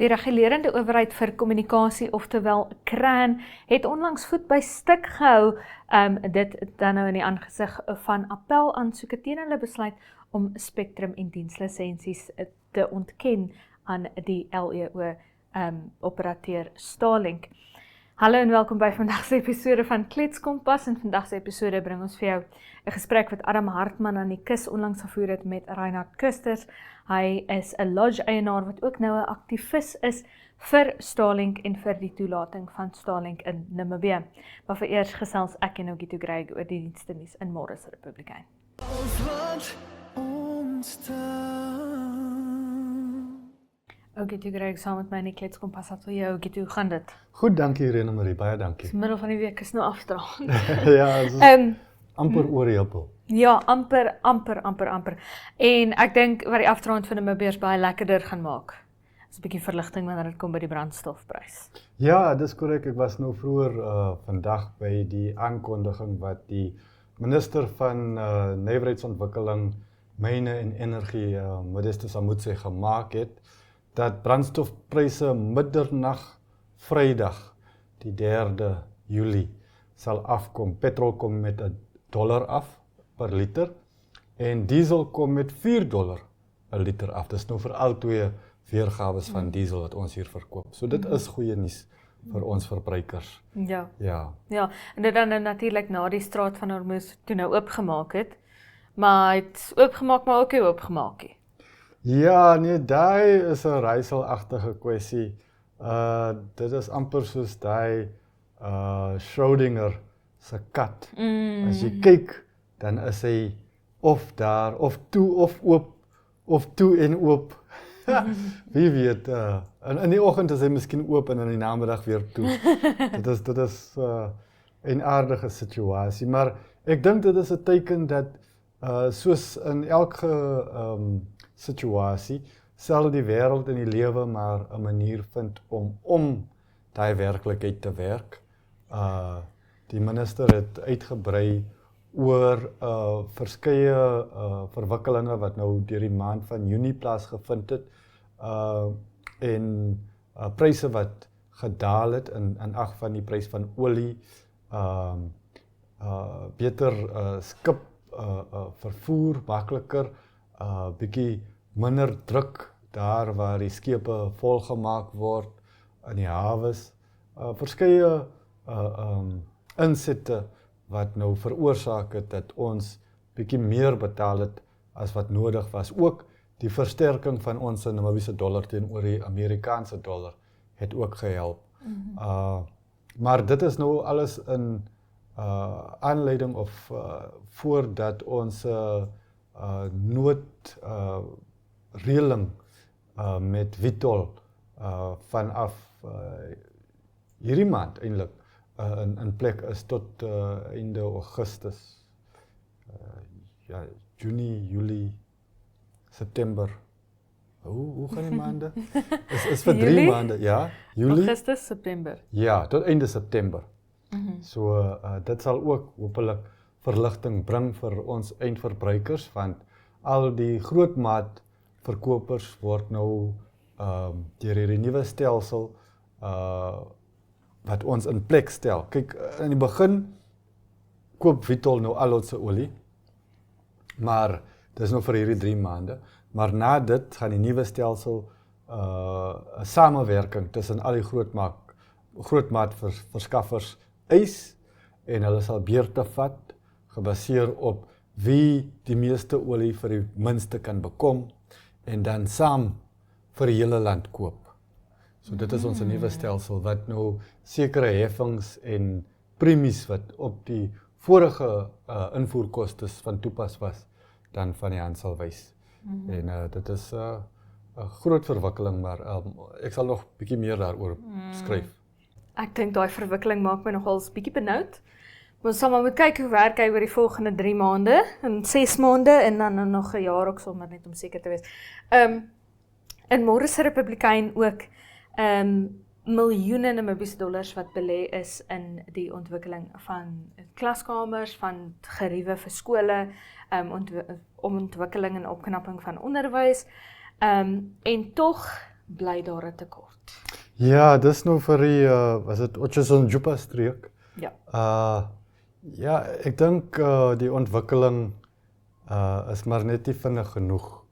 Die regulerende owerheid vir kommunikasie, oftewel CRAN, het onlangs voet by stuk gehou, dit dan nou in die aangesig van appelaansoeke teen hulle besluit om Spectrum en dienslisensies te ontken aan die LEO operateur Starlink. Hallo en welkom by vandag se episode van Kletskompas. En vandag se episode bring ons vir jou 'n gesprek wat Adam Hartman aan die kus onlangs gevoer het met Reinhard Kusters. Hy is 'n lodge-eienaar wat ook nou 'n aktivis is vir Starlink en vir die toelating van Starlink in Namibië. Maar vereers gesels ek en Ogito Greg oor die dienste nuus in Morris Republikein. Ogito Greg, saam met my in die Kletskompas ateljee. Ogito, hoe gaan dit? Goed, dankie Irene Marie, baie dankie. Die middel van die week is nou afstraal. Ja, dit is amper oorhepel. Ja, amper. En ek dink wat die afdraand van die Namibiërs baie lekkerder gaan maak. Is 'n bietjie verligting wanneer dit kom by die brandstofprys. Ja, dis korrek. Ek was nou vroeër vandag by die aankondiging wat die minister van nywerheidsontwikkeling, myne en energie, Modestus Samutse, gemaak het, dat brandstofpryse middernag Vrydag, die 3de Julie, sal afkom. Petrol kom met $1 af per liter en diesel kom met $4 per liter af. Dis nou vir al twee weergawes van diesel wat ons hier verkoop. So dit is goeie nuus vir ons verbruikers. Ja, en dit dan natuurlik na die straat van Hormuz toe nou oopgemaak het, maar het oopgemaak maar ook nie oopgemaak nie. Ja, nee, daai is 'n raaiselagtige kwessie. Dit is amper soos daai Schrödinger se kat. As jy kyk, dan is hy of daar, of toe, of oop, of toe en oop. Wie weet, in die oggend is hy miskien oop en in die namiddag weer toe. Dit is 'n aardige situasie, maar ek dink dit is 'n teken dat soos in elke situasie, sal die wêreld en die lewe maar 'n manier vind om daai werklikheid te werk. Die minister het uitgebrei oor verskeie verwikkelinge wat nou deur die maand van Junie plaasgevind het, en pryse wat gedaal het in ag van die prys van olie, beter skip vervoer, makliker, bietjie minder druk daar waar die skepe volgemaak word in die hawes, verskeie insette wat nou veroorsaak het dat ons bietjie meer betaal het as wat nodig was. Ook die versterking van ons Namibiese dollar teenoor die Amerikaanse dollar het ook gehelp. Maar dit is nou alles in aanleiding of voordat ons noodreëling met Vitol vanaf hierdie maand eintlik in plek is tot einde Augustus. Junie, Julie, September. Hoe gaan die maande? Is vir 3 maande, ja. Julie, Augustus, September. Ja, tot einde September. So dit sal ook hopelik verligting bring vir ons eindverbruikers, want al die grootmaat verkopers word nou deur hierdie nuwe stelsel wat ons in plek stel. Kyk, in die begin koop Vitol nou al ons olie, maar dis nou vir hierdie 3 maande, maar na dit gaan die nuwe stelsel 'n samewerking tussen al die grootmaat verskaffers eis, en hulle sal beurte vat, gebaseer op wie die meeste olie vir die minste kan bekom, en dan saam vir die hele land koop. So dit is ons nuwe stelsel wat nou sekere heffings en premies wat op die vorige invoerkostes van toepas was, dan van die hand sal wys. En dit is 'n groot verwikkeling, maar ek sal nog bietjie meer daaroor skryf. Ek dink daai verwikkeling maak my nogal 'n bietjie benoud. Ons sal maar moet kyk hoe werk hy oor die volgende 3 maande, en 6 maande, en dan nog 'n jaar ook sommer net om seker te wees. In Morris Republikein ook miljoene Namibiese dollars wat belê is in die ontwikkeling van klaskamers, van geriewe vir skole, om ontwikkeling en opknapping van onderwys. En tog bly daar 'n tekort? Ja, dis nou vir die was dit Otjozondjupa streek. Ja. Ja, ek dink die ontwikkeling is maar net nie vinnig genoeg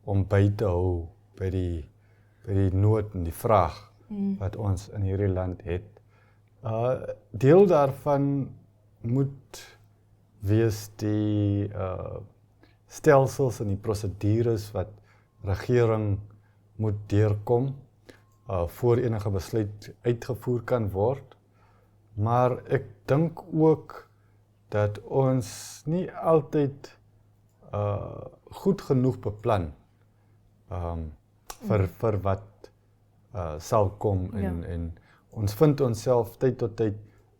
om by te hou by die nood en die vraag wat ons in hierdie land het. Deel daarvan moet wees die stelsels en die prosedures wat regering moet deurkom voor enige besluit uitgevoer kan word. Maar ek dink ook dat ons nie altyd goed genoeg beplan vir wat sal kom en ons vind onsself tyd tot tyd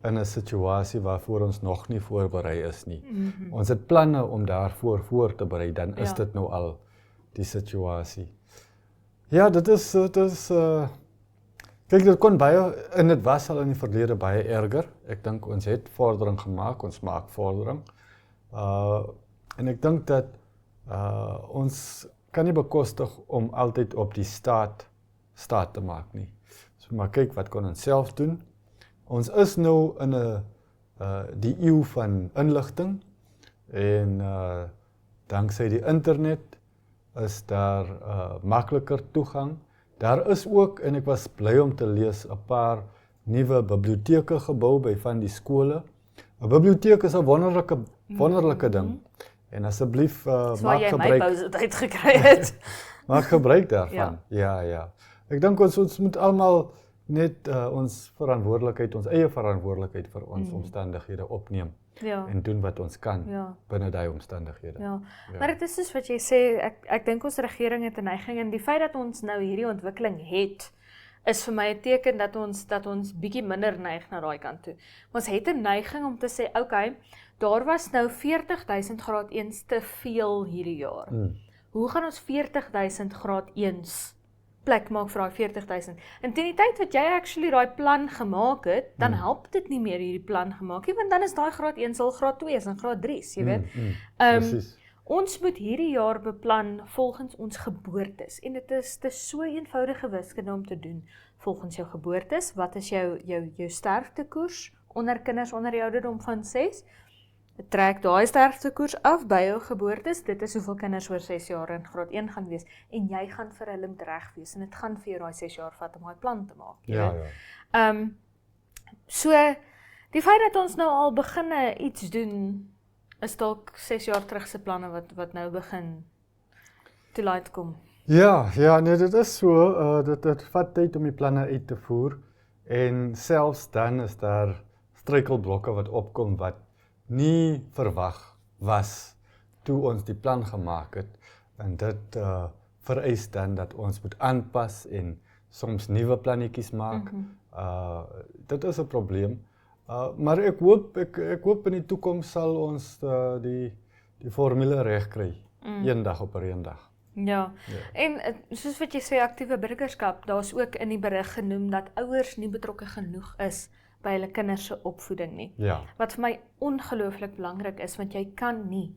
in 'n situasie waarvoor ons nog nie voorberei is nie. Ons het planne om daarvoor voor te berei, dan is dit nou al die situasie. Ja, dit is kyk, dit kon baie, en dit was al in die verlede baie erger. Ek dink ons het vordering gemaak, ons maak vordering. En ek dink dat ons kan nie bekostig om altyd op die staat te maak nie. So maar kyk, wat kon ons self doen? Ons is nou in die eeu van inligting en danksy die internet is daar makliker toegang. Daar is ook, en ek was bly om te lees, 'n paar nuwe biblioteke gebou by van die skole. 'n Biblioteek is 'n wonderlike ding. En asseblief maak gebruik. Uitgekry het. Maak gebruik daarvan. Ja. Ek dink ons moet almal net ons eie verantwoordelikheid vir ons omstandighede opneem en doen wat ons kan binne daai omstandighede. Maar dit is soos wat jy sê, ek dink ons regering het 'n neiging, en die feit dat ons nou hierdie ontwikkeling het, is vir my 'n teken dat ons bietjie minder neig na daai kant toe. Ons het 'n neiging om te sê, okay, daar was nou 40.000 graad 1 te veel hierdie jaar. Hoe gaan ons 40.000 graad 1 plek maak vir daai 40.000? En teen die tyd wat jy actually daai plan gemaak het, dan help dit nie meer hierdie plan gemaak nie, want dan is daai graad 1 sal graad 2 is en graad 3, jy weet. Presies. Ons moet hierdie jaar beplan volgens ons geboortes, en dit is so eenvoudige wiskunde om te doen. Volgens jou geboortes, wat is jou sterftekoers onder kinders onder die ouderdom van 6? Trek daai sterftekoers af by jou geboortes, dit is hoeveel kinders oor 6 jaar in graad 1 gaan wees, en jy gaan vir hulle moet reg wees, en dit gaan vir jou daai 6 jaar vat om daai plan te maak. So, die feit dat ons nou al beginne iets doen, is dalk 6 jaar terug se planne wat nou begin te light kom. Ja, nee, dit is so, dit vat tyd om die planne uit te voer, en selfs dan is daar struikelblokke wat opkom wat nie verwag was toe ons die plan gemaak het, en dit vereis dan dat ons moet aanpas en soms nuwe plannetjies maak. Dit is 'n probleem, maar ek hoop in die toekoms sal ons die formule reg kry, eendag op 'n eendag. Ja, en soos wat jy sê, aktiewe burgerskap, daar's ook in die berig genoem dat ouers nie betrokke genoeg is by hulle kinders se opvoeding nie. Wat vir my ongelooflik belangrik is, want jy kan nie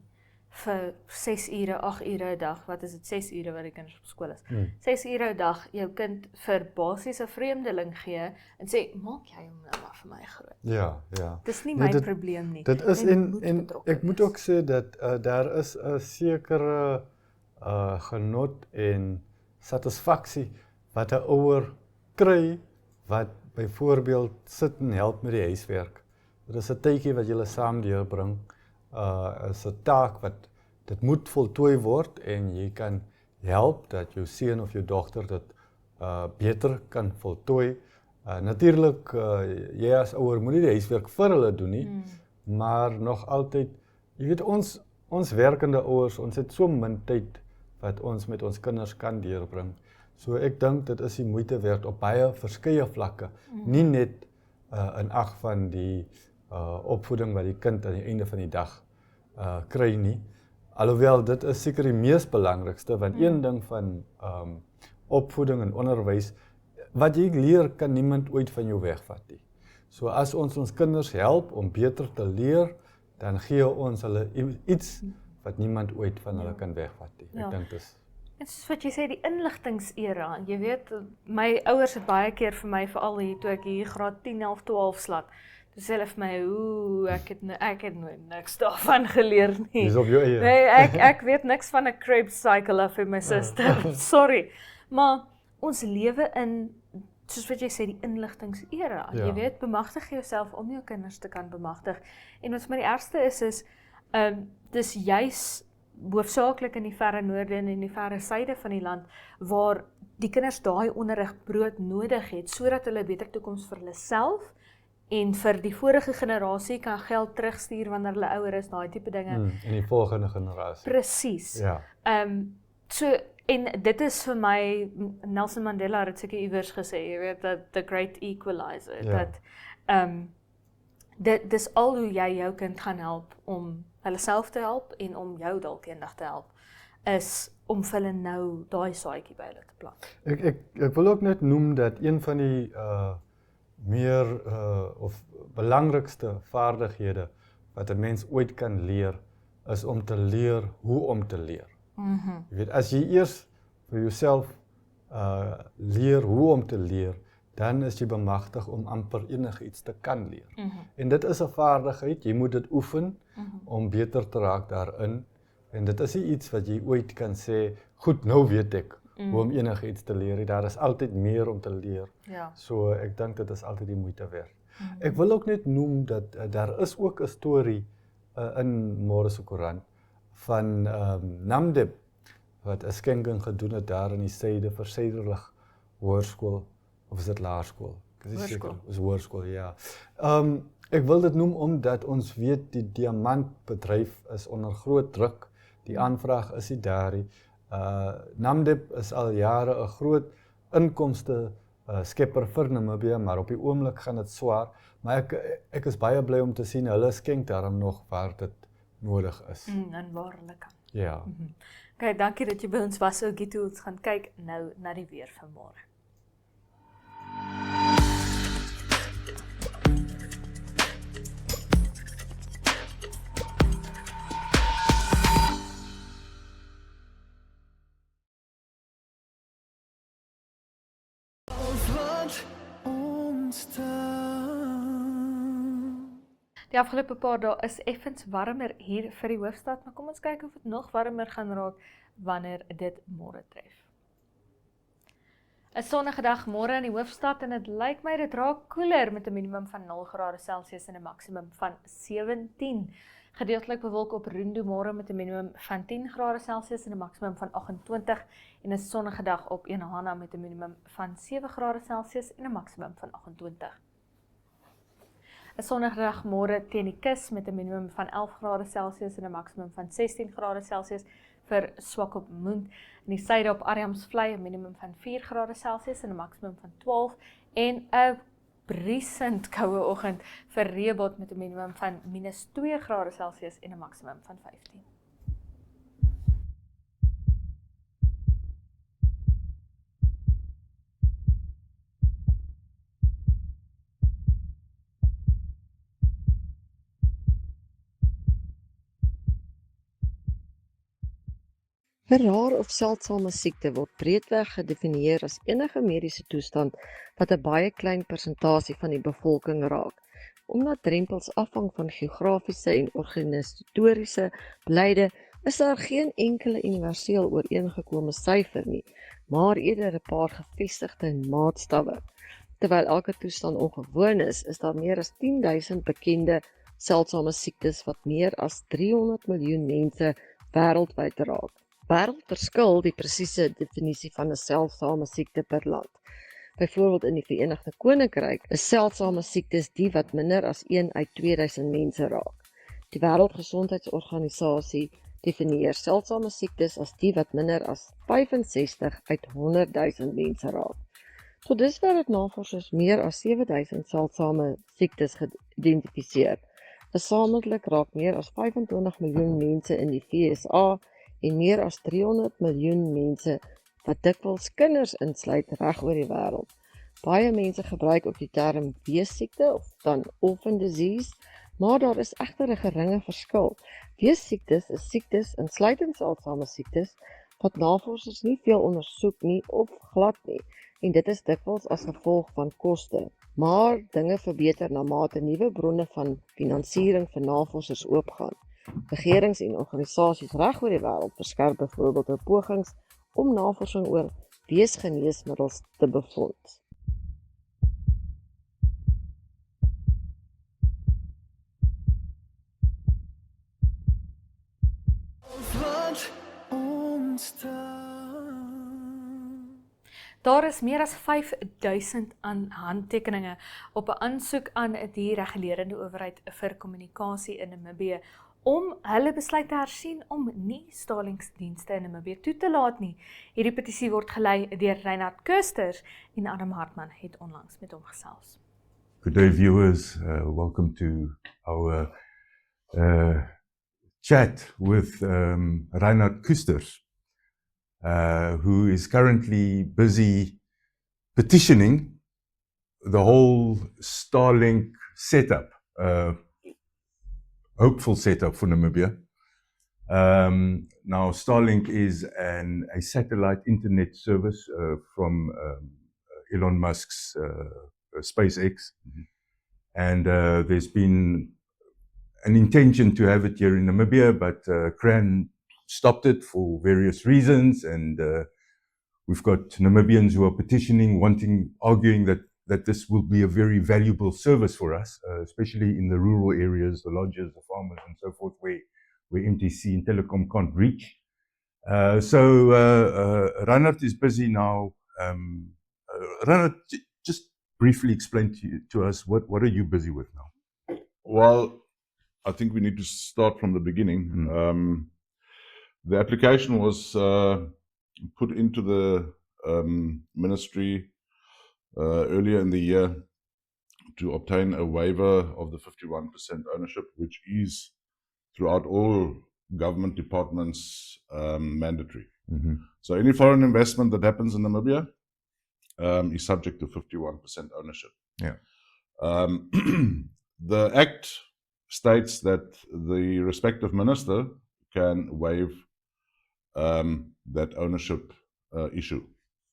vir 6 ure, 8 ure 'n dag, wat is dit, 6 ure wat die kinders op skool is, 6 ure 'n dag jou kind vir basiese vreemdeling gee, en sê, maak jy hom nou maar vir my groot. Ja. Dis nie my probleem nie. Dit is, en ek moet ook sê dat daar is 'n sekere genot en satisfaksie wat 'n ouer kry, wat byvoorbeeld sit en help met die huiswerk. Dit is 'n tydjie wat julle saam deurbring, is 'n taak wat dit moet voltooi word, en jy kan help dat jou seun of jou dogter dit beter kan voltooi. Natuurlik, jy as ouer moet nie die huiswerk vir hulle doen nie, maar nog altyd, jy weet, ons werkende ouers, ons het so min tyd wat ons met ons kinders kan deurbring. So ek dink dit is die moeite werd op baie verskeie vlakke, nie net in ag van die opvoeding wat die kind aan die einde van die dag kry nie. Alhoewel dit is seker die mees belangrikste, want een ding van opvoeding en onderwys, wat jy leer kan niemand ooit van jou wegvat nie. So as ons kinders help om beter te leer, dan gee ons hulle iets wat niemand ooit van hulle kan wegvat nie. Ek dink dis En soos wat jy sê, die inligtingsera, jy weet, my ouers het baie keer vir my, veral hier, toe ek hier graad 10, 11, 12 slat, toe sê hulle vir my, ek het nooit niks daarvan geleer nie. Dis op jou eie. Nee, ek weet niks van 'n Krebs cycle af vir my suster, sorry. Maar ons lewe in, soos wat jy sê, die inligtingsera. Ja. Jy weet, bemagtig jouself om jou kinders te kan bemagtig. En wat vir my die ergste is, dis juis hoofsaaklik in die verre noorde en in die verre suide van die land, waar die kinders daai onderrig brood nodig het, sodat hulle 'n beter toekoms vir hulle self en vir die vorige generasie kan geld terugstuur wanneer hulle ouer is, daai tipe dinge. En die volgende generasie. Presies. Ja. So, en dit is vir my, Nelson Mandela het seker iewers gesê, jy weet, dat the great equalizer, Ja. dat dis al hoe jy jou kind gaan help om hulle self te help en om jou dalk eendag te help, is om vir hulle nou daai saadjie by hulle te plant. Ek wil ook net noem dat een van die meer of belangrikste vaardighede wat 'n mens ooit kan leer, is om te leer hoe om te leer. Jy weet, as jy eers vir jouself leer hoe om te leer, dan is jy bemagtig om amper enigiets te kan leer. En dit is 'n vaardigheid, jy moet dit oefen om beter te raak daarin. En dit is nie iets wat jy ooit kan sê, goed, nou weet ek hoe om enigiets te leer. Daar is altyd meer om te leer. Ja. So ek dink dit is altyd die moeite werd. Ek wil ook net noem dat daar is ook 'n storie in Môre se koerant van Namdeb, wat 'n skenking gedoen het daar in die suide vir Suiderlig Hoërskool, of is dit laerskool? Ek is nie seker, is hoërskool, ja. Ek wil dit noem omdat ons weet die diamantbedryf is onder groot druk. Die aanvraag is nie daar nie. Namdeb is al jare 'n groot inkomste skepper vir Namibië, maar op die oomblik gaan dit swaar. Maar ek is baie bly om te sien hulle skenk daarom nog waar dit nodig is. En waar hulle kan. Ja. Okay, dankie dat jy by ons was, Ogito. Ons gaan kyk nou na die weer van môre. Die afgelope paar dae is effens warmer hier vir die hoofstad, maar kom ons kyk of dit nog warmer gaan raak wanneer dit môre tref. 'n Sonnige dag môre in die hoofstad en dit lyk my dit raak koeler met 'n minimum van 0 grade Celsius en 'n maksimum van 17. Gedeeltelik bewolk op Rundu môre met 'n minimum van 10 grade Celsius en 'n maksimum van 28 en 'n sonnige dag op Enahana met 'n minimum van 7 grade Celsius en 'n maksimum van 28. 'n Sonnige dag môre teen die kus met 'n minimum van 11 grade Celsius en 'n maksimum van 16 grade Celsius vir Swakopmund. In die suide op Arnhamsvlei 'n minimum van 4 grade Celsius en 'n maksimum van 12 en 'n briesend koue oggend vir Reebot met 'n minimum van -2 grade Celsius en 'n maksimum van 15. Een rare of seldsame siekte word breedweg gedefinieer as enige mediese toestand wat 'n baie klein persentasie van die bevolking raak. Omdat drempels afhang van geografiese en organisatoriese beleide, is daar geen enkele universeel ooreengekome syfer nie, maar eerder 'n paar gevestigde maatstawwe. Terwyl elke toestand ongewoon is daar meer as 10.000 bekende seldsame siektes wat meer as 300 miljoen mense wêreldwyd raak. Wêreld verskil die presiese definisie van 'n seldsame siekte per land. Byvoorbeeld in die Verenigde Koninkryk is seldsame siektes die wat minder as 1 uit 2000 mense raak. Die Wêreldgesondheidsorganisasie definieer seldsame siektes as die wat minder as 65 uit 100.000 mense raak. Tot dusver het navorsers meer as 7000 seldsame siektes geïdentifiseer. Gesamentlik raak meer as 25 miljoen mense in die VSA en meer as 300 miljoen mense wat dikwels kinders insluit reg oor die wêreld. Baie mense gebruik ook die term weessiekte of dan orphan disease, maar daar is egter 'n geringe verskil. Weessiektes is siektes insluitend seldsame siektes wat navorsers nie veel ondersoek nie of glad nie, en dit is dikwels as gevolg van koste. Maar dinge verbeter na mate nuwe bronne van finansiering vir navorsers oopgaan. Regerings en organisasies reg oor die wêreld verskerp byvoorbeeld hul pogings om navorsing oor weesgeneesmiddels te befonds. Daar is meer as 5000 aan handtekeninge op 'n aansoek aan die regulerende owerheid vir kommunikasie in Namibië om hulle besluit te hersien om nie Starlink-dienste in Namibië toe te laat nie. Hierdie petisie word gelei deur Reinhard Kusters en Adam Hartman het onlangs met hom gesels. Good day, viewers. Welcome to our chat with Reinhard Kusters, who is currently busy petitioning the whole Starlink setup, hopeful setup for Namibia. Now, Starlink is a satellite internet service from Elon Musk's SpaceX. And there's been an intention to have it here in Namibia, but CRAN stopped it for various reasons, and we've got Namibians who are petitioning, arguing that this will be a very valuable service for us, especially in the rural areas, the lodges, the farmers, and so forth, where MTC and Telecom can't reach. So Reinhard is busy now. Reinhard, just briefly explain to us what are you busy with now? Well, I think we need to start from the beginning. The application was put into the ministry earlier in the year to obtain a waiver of the 51% ownership, which is throughout all government departments mandatory. So any foreign investment that happens in Namibia is subject to 51% ownership. Yeah. The Act states that the respective minister can waive that ownership issue.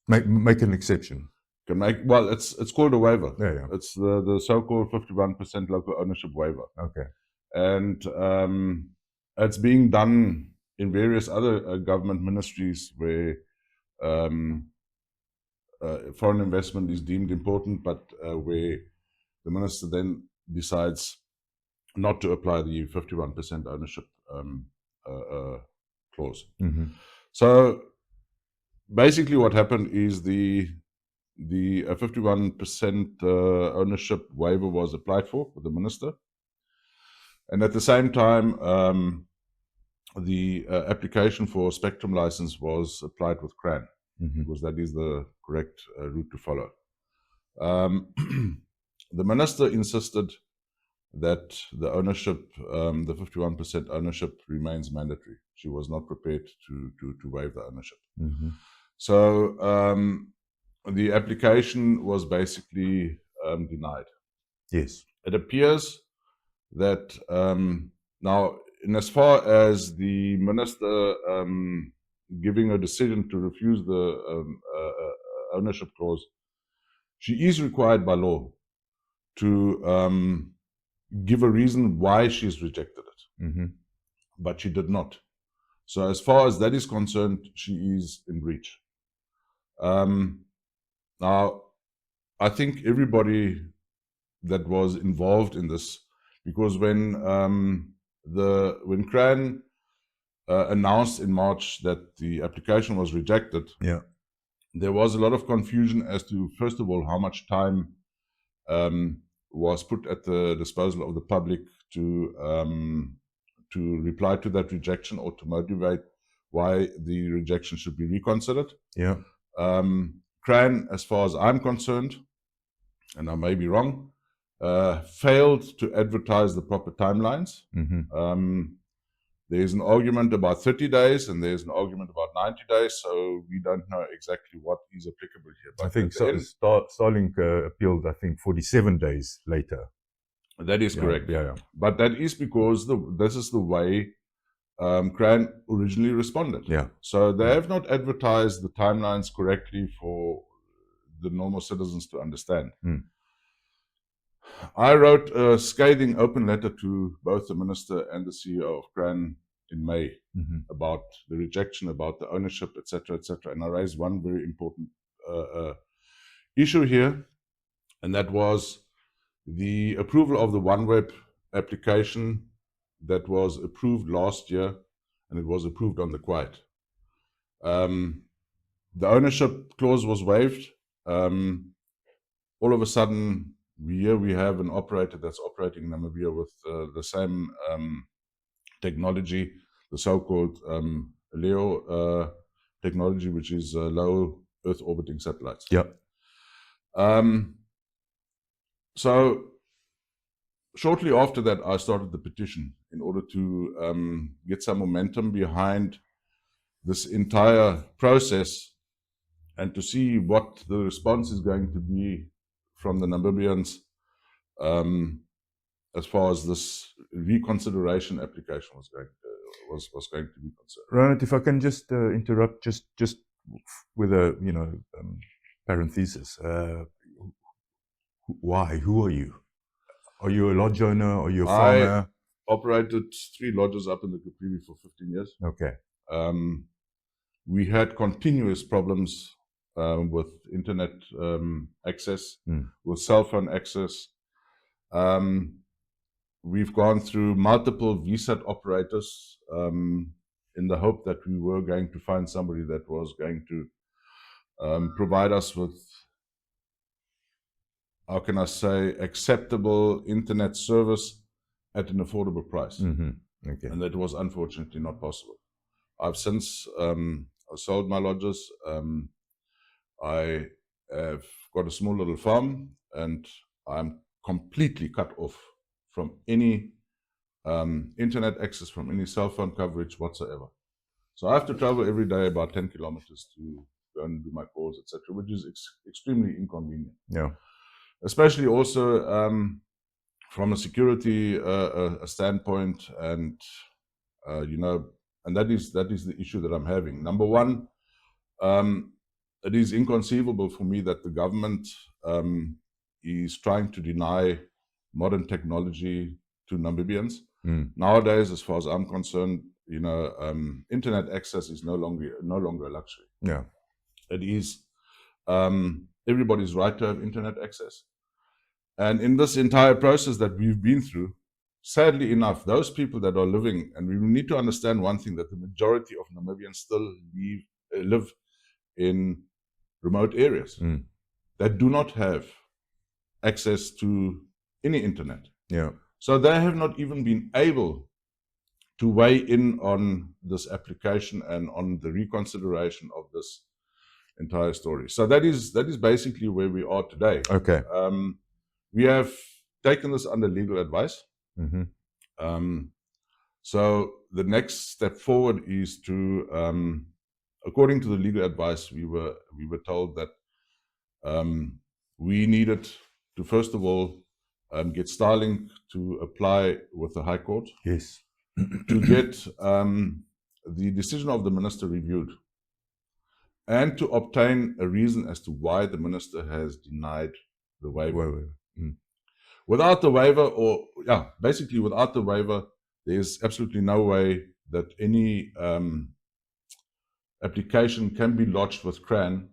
Make an exception. Can make, well, it's called a waiver. Yeah. It's the so-called 51% local ownership waiver. Okay. And it's being done in various other government ministries where foreign investment is deemed important, but where the minister then decides not to apply the 51% ownership clause. So basically what happened is the 51% ownership waiver was applied for with the minister. And at the same time, the application for spectrum license was applied with CRAN, because that is the correct route to follow. The minister insisted that the ownership, the 51% ownership remains mandatory. She was not prepared to waive the ownership. So the application was basically denied. Yes. It appears that now, in as far as the minister giving a decision to refuse the ownership clause, she is required by law to give a reason why she's rejected it, but she did not. So as far as that is concerned, she is in breach. Now, I think everybody that was involved in this, because when CRAN announced in March that the application was rejected, there was a lot of confusion as to, first of all, how much time was put at the disposal of the public to reply to that rejection or to motivate why the rejection should be reconsidered. CRAN, as far as I'm concerned, and I may be wrong, failed to advertise the proper timelines. There's an argument about 30 days and there's an argument about 90 days, so we don't know exactly what is applicable here. But I think so. Starlink appealed, I think, 47 days later. That is correct. Yeah. But that is because this is the way CRAN originally responded. Yeah. So they have not advertised the timelines correctly for the normal citizens to understand. Mm. I wrote a scathing open letter to both the minister and the CEO of CRAN in May about the rejection, about the ownership, etc., etc. And I raised one very important issue here, and that was the approval of the OneWeb application that was approved last year, and it was approved on the quiet. The ownership clause was waived. All of a sudden, here we have an operator that's operating in Namibia with the same technology, the so-called LEO technology, which is low Earth orbiting satellites. Yeah. So shortly after that, I started the petition in order to get some momentum behind this entire process and to see what the response is going to be from the Namibians as far as this reconsideration application was going to be concerned. Ronald, if I can just interrupt, just with a parenthesis. Why? Who are you? Are you a lodge owner? Are you a farmer? I operated 3 lodges up in the Caprivi for 15 years. Okay. We had continuous problems with internet access, with cell phone access. We've gone through multiple VSAT operators in the hope that we were going to find somebody that was going to provide us with, how can I say, acceptable internet service at an affordable price. Okay. And that was unfortunately not possible. I've since sold my lodges. I have got a small little farm, and I'm completely cut off from any internet access, from any cell phone coverage whatsoever. So I have to travel every day about 10 kilometers to go and do my calls, etc., which is extremely inconvenient. Yeah. Especially also from a security standpoint, and and that is the issue that I'm having. Number one, it is inconceivable for me that the government is trying to deny modern technology to Namibians. Nowadays, as far as I'm concerned, internet access is no longer a luxury. Yeah. It is everybody's right to have internet access. And in this entire process that we've been through, sadly enough, those people that are living, and we need to understand one thing, that the majority of Namibians still live in remote areas that do not have access to any internet. Yeah. So they have not even been able to weigh in on this application and on the reconsideration of this entire story. So that is basically where we are today. Okay. We have taken this under legal advice. So the next step forward is to, according to the legal advice, we were told that we needed to, first of all, get Starlink to apply with the High Court. Yes. To get the decision of the minister reviewed, and to obtain a reason as to why the minister has denied the waiver. Without the waiver, basically without the waiver, there's absolutely no way that any application can be lodged with CRAN,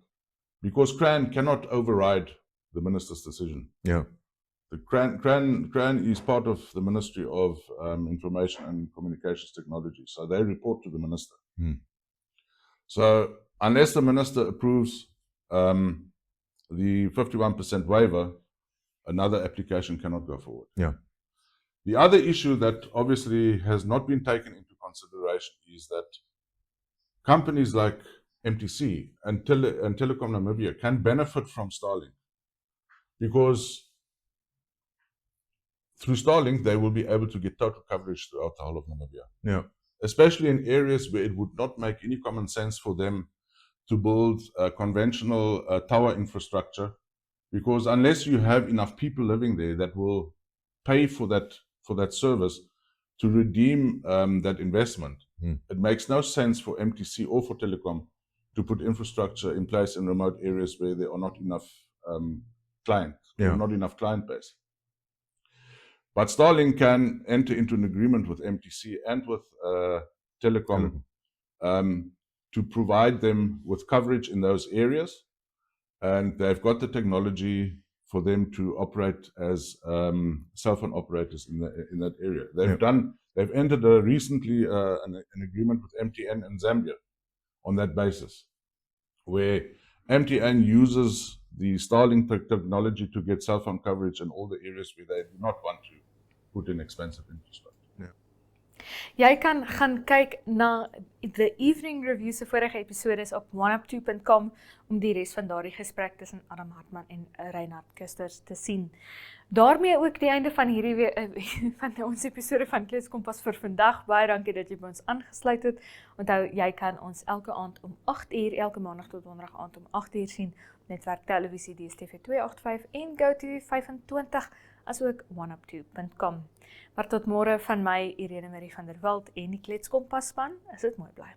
because CRAN cannot override the minister's decision. Yeah. The CRAN is part of the Ministry of Information and Communications Technology, so they report to the minister. So unless the minister approves the 51% waiver, another application cannot go forward. Yeah. The other issue that obviously has not been taken into consideration is that companies like MTC and Telecom Namibia can benefit from Starlink, because through Starlink, they will be able to get total coverage throughout the whole of Namibia. Yeah. Especially in areas where it would not make any common sense for them to build conventional tower infrastructure, because unless you have enough people living there that will pay for that service to redeem that investment, It makes no sense for MTC or for Telecom to put infrastructure in place in remote areas where there are not enough clients, or not enough client base. But Starlink can enter into an agreement with MTC and with Telecom to provide them with coverage in those areas, and they've got the technology for them to operate as cell phone operators in that area. They've entered recently an agreement with MTN in Zambia on that basis, where MTN uses the Starlink technology to get cell phone coverage in all the areas where they do not want to put in expensive infrastructure. Jy kan gaan kyk na The Evening Review se vorige episodes op oneup2.com om die res van daardie gesprek tussen Adam Hartman en Reinhard Kusters te sien. Daarmee ook die einde van hierdie van ons episode van Kletskompas vir vandag. Baie dankie dat jy by ons aangesluit het. Onthou, jy kan ons elke aand om 8:00, elke maandag tot donderdag aand om 8:00 sien op Netwerk Televisie DStv 285 en GoTV 25, asook oneup2.com. Maar tot môre van my, Irene Marie van der Walt en die Kletskompas span, is dit mooi bly.